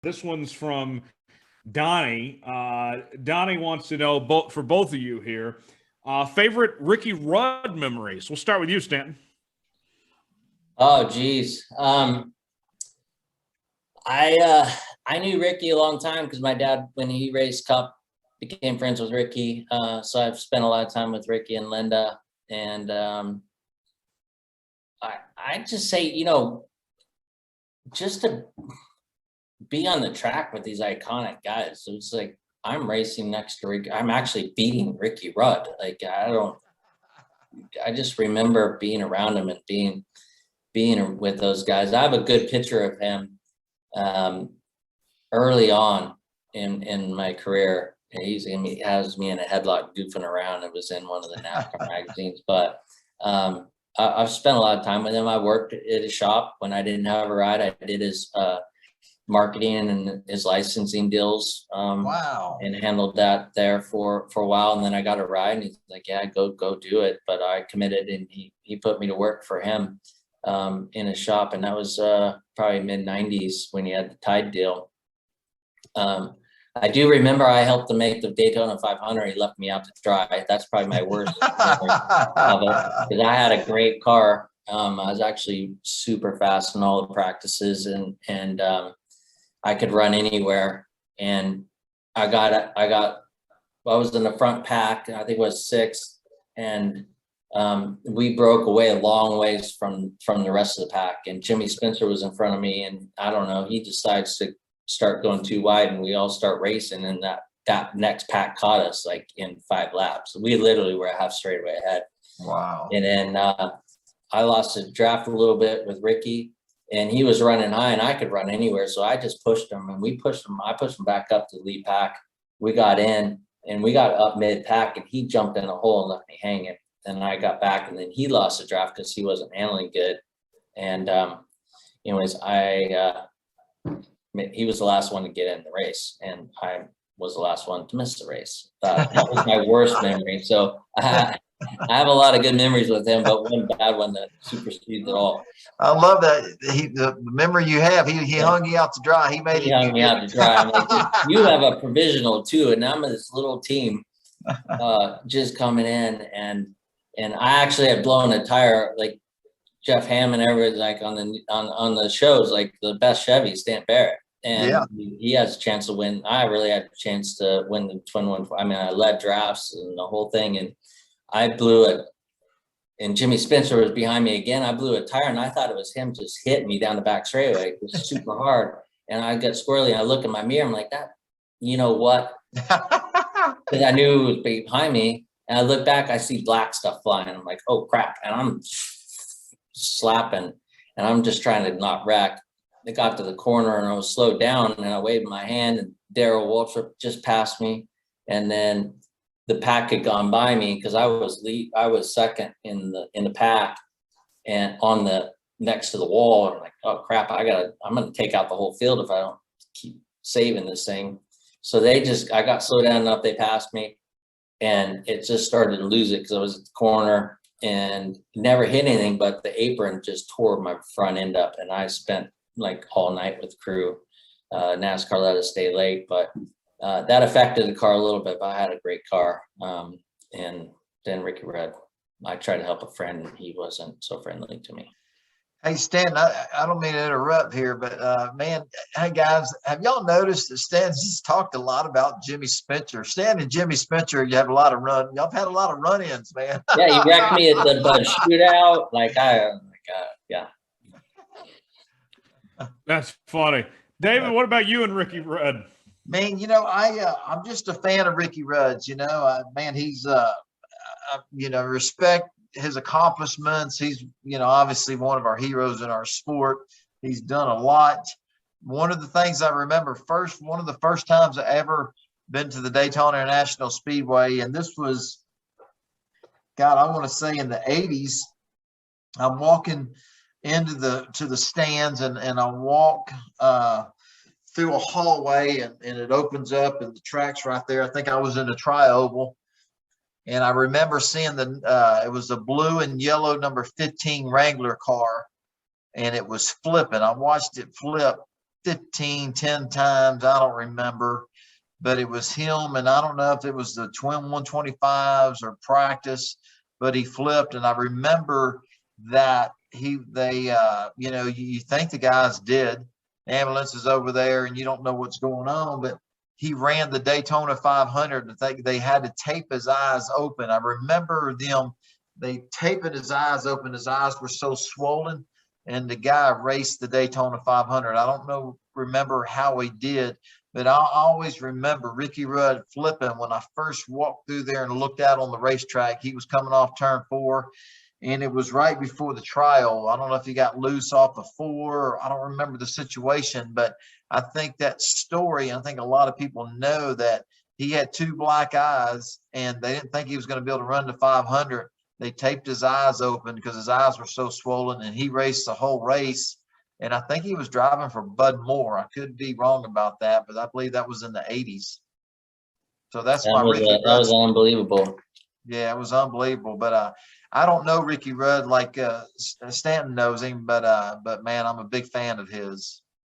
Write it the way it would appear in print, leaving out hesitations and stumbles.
This one's from Donnie. Donnie wants to know for both of you here, favorite Ricky Rudd memories. We'll start with you, Stanton. Oh, geez. I knew Ricky a long time because my dad, when he raced Cup, became friends with Ricky. So I've spent a lot of time with Ricky and Linda. And I just say, just to be on the track with these iconic guys. So it's like I'm racing next to Ricky. I'm actually beating Ricky Rudd. Like I just remember being around him and being with those guys. I have a good picture of him early on in my career. He has me in a headlock goofing around. It was in one of the NASCAR magazines. But I've spent a lot of time with him. I worked at his shop when I didn't have a ride. I did his marketing and his licensing deals. Wow. And handled that there for a while. And then I got a ride and he's like, yeah, go do it. But I committed and he put me to work for him in his shop. And that was probably mid-90s when he had the Tide deal. I do remember I helped him make the Daytona 500. He left me out to dry. That's probably my worst memory of it, because I had a great car. I was actually super fast in all the practices, and I could run anywhere. And I was in the front pack. I think it was 6th, and we broke away a long ways from the rest of the pack. And Jimmy Spencer was in front of me, and I don't know, he decides to start going too wide, and we all start racing, and that next pack caught us like in 5 laps. We literally were a half straightaway ahead. Wow. And then I lost a draft a little bit with Ricky, and he was running high and I could run anywhere. So I just pushed him, and we pushed him. I pushed him back up to the lead pack. We got in and we got up mid pack, and he jumped in a hole and left me hanging. And I got back, and then he lost the draft because he wasn't handling good. And anyways, he was the last one to get in the race, and I was the last one to miss the race. That was my worst memory. So I have a lot of good memories with him, but one bad one that supersedes it all. I love that. The memory you have, he hung you out to dry. He hung me out to dry. I'm like, you have a provisional too, and I'm in this little team just coming in, and I actually had blown a tire, like Jeff Hammond, everybody like on the shows, like the best Chevy, Stanton Barrett. And yeah, he has a chance to win. I really had a chance to win the twin one. I mean, I led drafts and the whole thing, and I blew it. And Jimmy Spencer was behind me again. I blew a tire, and I thought it was him just hitting me down the back straightaway. It was super hard. And I got squirrely, and I look in my mirror. I'm like, that, you know what? Because I knew it was behind me. And I look back, I see black stuff flying. I'm like, oh, crap. And I'm slapping, and I'm just trying to not wreck. It got to the corner, and I was slowed down, and I waved my hand, and Darrell Waltrip just passed me. And then the pack had gone by me because I was second in the pack and on the next to the wall. I'm like, oh crap, I'm gonna take out the whole field if I don't keep saving this thing. So I got slowed down enough, they passed me, and it just started to lose it because I was at the corner and never hit anything, but the apron just tore my front end up, and I spent like all night with crew. NASCAR let us stay late, but that affected the car a little bit, but I had a great car. And then Ricky Rudd, I tried to help a friend, and he wasn't so friendly to me. Hey, Stan, I don't mean to interrupt here, but man, hey guys, have y'all noticed that Stan's talked a lot about Jimmy Spencer? Stan and Jimmy Spencer, y'all have had a lot of run-ins, man. Yeah, he wrecked me at the Bud Shootout. Like, oh my God, yeah. That's funny. David, what about you and Ricky Rudd? Man, I'm just a fan of Ricky Rudd's. Man, he's respect his accomplishments. He's obviously one of our heroes in our sport. He's done a lot. One of the things I remember one of the first times I ever been to the Daytona International Speedway, and this was, God, I want to say in the 80s. I'm walking into the stands, and I walk through a hallway, and it opens up, and the track's right there. I think I was in a tri-oval, and I remember seeing it was a blue and yellow number 15 Wrangler car, and it was flipping. I watched it flip 10 times. I don't remember, but it was him. And I don't know if it was the twin 125s or practice, but he flipped. And I remember that you think the guy's dead. The ambulance is over there and you don't know what's going on, but he ran the Daytona 500. I think they had to tape his eyes open. I remember they taped his eyes open. His eyes were so swollen, and the guy raced the Daytona 500. I don't remember how he did, but I always remember Ricky Rudd flipping when I first walked through there and looked out on the racetrack. He was coming off turn 4, and it was right before the trial. I don't know if he got loose off of 4. I don't remember the situation, but I think that story, I think a lot of people know that he had 2 black eyes, and they didn't think he was going to be able to run the 500. They taped his eyes open because his eyes were so swollen, and he raced the whole race. And I think he was driving for Bud Moore. I could be wrong about that, but I believe that was in the 80s. So that's my Ricky Rudd. That was unbelievable. Yeah, it was unbelievable. But I don't know Ricky Rudd like Stanton knows him, but man, I'm a big fan of his.